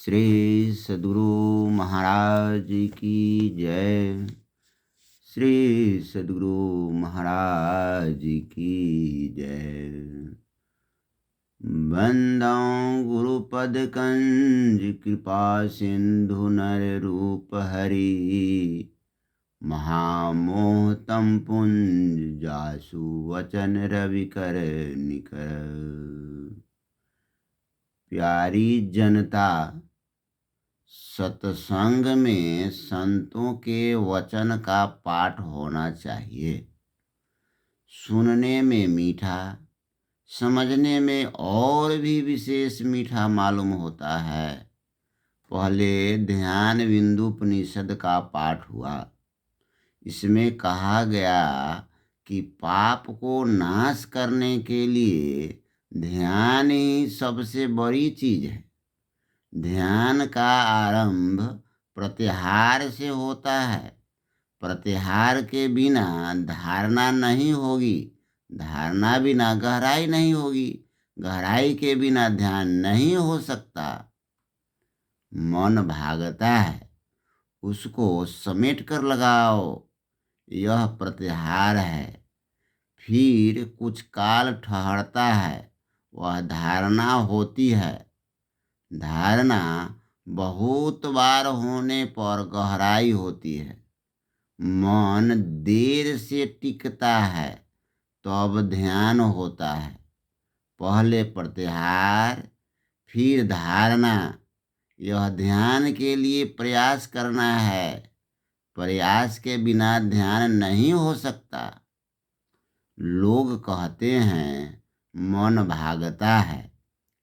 श्री सद्गुरु महाराज की जय। श्री सद्गुरु महाराज की जय। बंदौ गुरुपद कंज कृपा सिंधु नर रूप हरि। महामोह तम पुंज जासु वचन रवि कर निकर। प्यारी जनता, सत्संग में संतों के वचन का पाठ होना चाहिए। सुनने में मीठा, समझने में और भी विशेष मीठा मालूम होता है। पहले ध्यान बिंदु उपनिषद का पाठ हुआ। इसमें कहा गया कि पाप को नाश करने के लिए ध्यान ही सबसे बड़ी चीज है। ध्यान का आरंभ प्रत्याहार से होता है। प्रत्याहार के बिना धारणा नहीं होगी, धारणा बिना गहराई नहीं होगी, गहराई के बिना ध्यान नहीं हो सकता। मन भागता है, उसको समेट कर लगाओ, यह प्रत्याहार है। फिर कुछ काल ठहरता है, वह धारणा होती है। धारणा बहुत बार होने पर गहराई होती है। मन देर से टिकता है तब ध्यान होता है। पहले प्रत्याहार, फिर धारणा। यह ध्यान के लिए प्रयास करना है। प्रयास के बिना ध्यान नहीं हो सकता। लोग कहते हैं मन भागता है,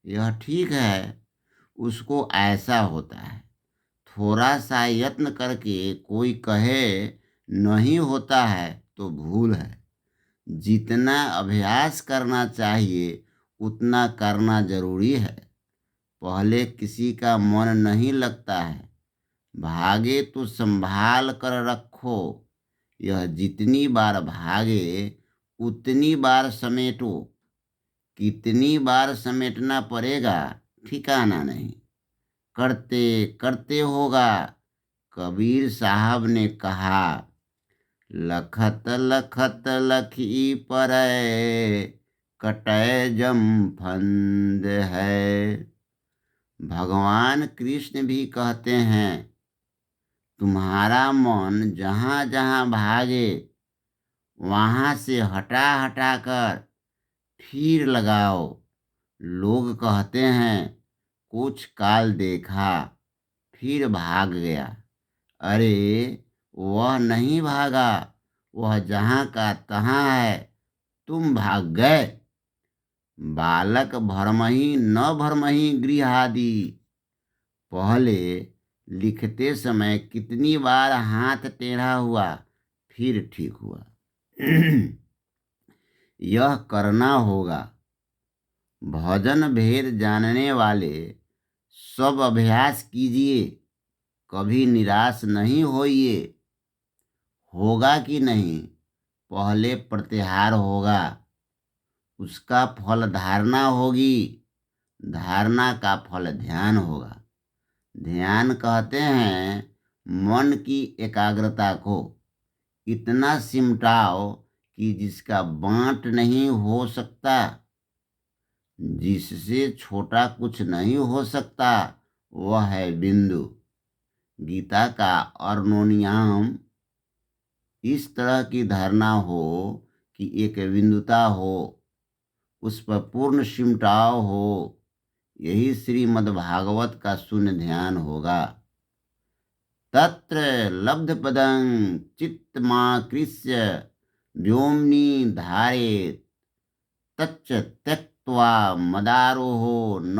यह ठीक है, उसको ऐसा होता है। थोड़ा सा यत्न करके कोई कहे नहीं होता है तो भूल है। जितना अभ्यास करना चाहिए उतना करना जरूरी है। पहले किसी का मन नहीं लगता है, भागे तो संभाल कर रखो। यह जितनी बार भागे उतनी बार समेटो। कितनी बार समेटना पड़ेगा ठिकाना नहीं, करते करते होगा। कबीर साहब ने कहा, लखत लखत लखी परय, कटय जम फंद है। भगवान कृष्ण भी कहते हैं, तुम्हारा मन जहाँ जहाँ भागे वहाँ से हटा हटा कर फिर लगाओ। लोग कहते हैं कुछ काल देखा फिर भाग गया। अरे वह नहीं भागा, वह जहाँ का तहाँ है, तुम भाग गए। बालक भरमहि न भरमहि गृहादि। पहले लिखते समय कितनी बार हाथ टेढ़ा हुआ फिर ठीक हुआ। यह करना होगा। भजन भेद जानने वाले सब अभ्यास कीजिए, कभी निराश नहीं होइए। होगा कि नहीं, पहले प्रत्याहार होगा, उसका फल धारणा होगी, धारणा का फल ध्यान होगा। ध्यान कहते हैं मन की एकाग्रता को इतना सिमटाओ कि जिसका बाँट नहीं हो सकता, जिससे छोटा कुछ नहीं हो सकता, वह है बिंदु। गीता का अर्णोनियाम इस तरह की धारणा हो कि एक बिंदुता हो, उस पर पूर्ण सिमटाव हो। यही श्रीमद्भागवत का शून्य ध्यान होगा। तत्र लब्ध पदं चित्तमाकृष्य व्योम्नि धारेत, तच्च त्यक्त्वा मदारोहो न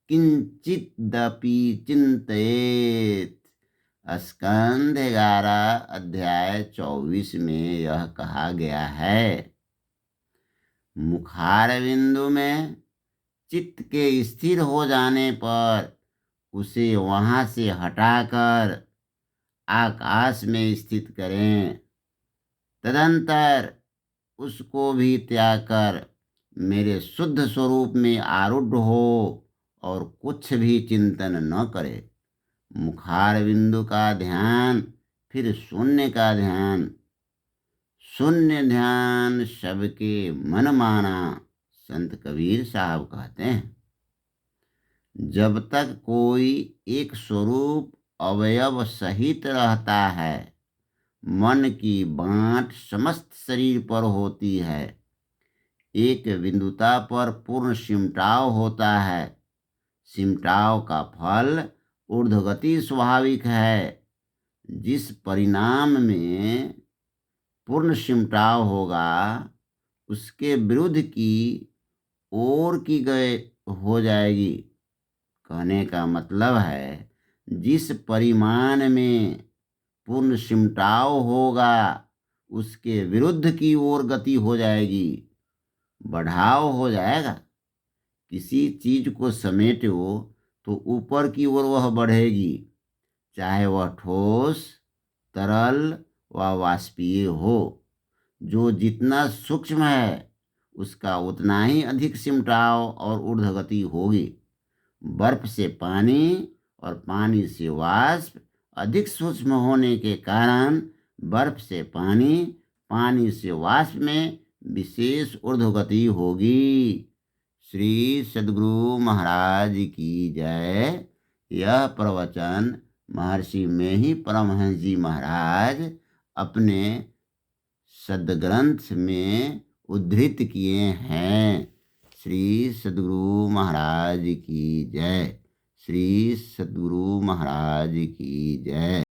किंचिदपि चिंतयेत। स्कंध 11 अध्याय 24 में यह कहा गया है। मुखार बिंदु में चित्त के स्थिर हो जाने पर उसे वहां से हटाकर आकाश में स्थित करें। तदंतर उसको भी त्याग कर मेरे शुद्ध स्वरूप में आरूढ़ हो और कुछ भी चिंतन न करे। मुखार बिंदु का ध्यान, फिर शून्य का ध्यान। शून्य ध्यान सबके मन माना, संत कबीर साहब कहते हैं। जब तक कोई एक स्वरूप अवयव सहित रहता है, मन की बाँट समस्त शरीर पर होती है। एक बिंदुता पर पूर्ण सिमटाव होता है। सिमटाव का फल ऊर्ध्वगति स्वाभाविक है। जिस परिणाम में पूर्ण सिमटाव होगा, उसके विरुद्ध की ओर की गए हो जाएगी। कहने का मतलब है, जिस परिमाण में पूर्ण सिमटाव होगा, उसके विरुद्ध की ओर गति हो जाएगी, बढ़ाव हो जाएगा। किसी चीज को समेटो तो ऊपर की ओर वह बढ़ेगी, चाहे वह ठोस, तरल व वाष्पीय हो। जो जितना सूक्ष्म है, उसका उतना ही अधिक सिमटाव और ऊर्ध्वगति होगी। बर्फ से पानी और पानी से वाष्प अधिक सूक्ष्म होने के कारण बर्फ से पानी, पानी से वाष्प में विशेष ऊर्ध्वगति होगी। श्री सद्गुरु महाराज की जय। यह प्रवचन महर्षि में ही परमहंस जी महाराज अपने सद्ग्रंथ में उद्धृत किए हैं। श्री सद्गुरु महाराज की जय। श्री सद्गुरु महाराज की जय।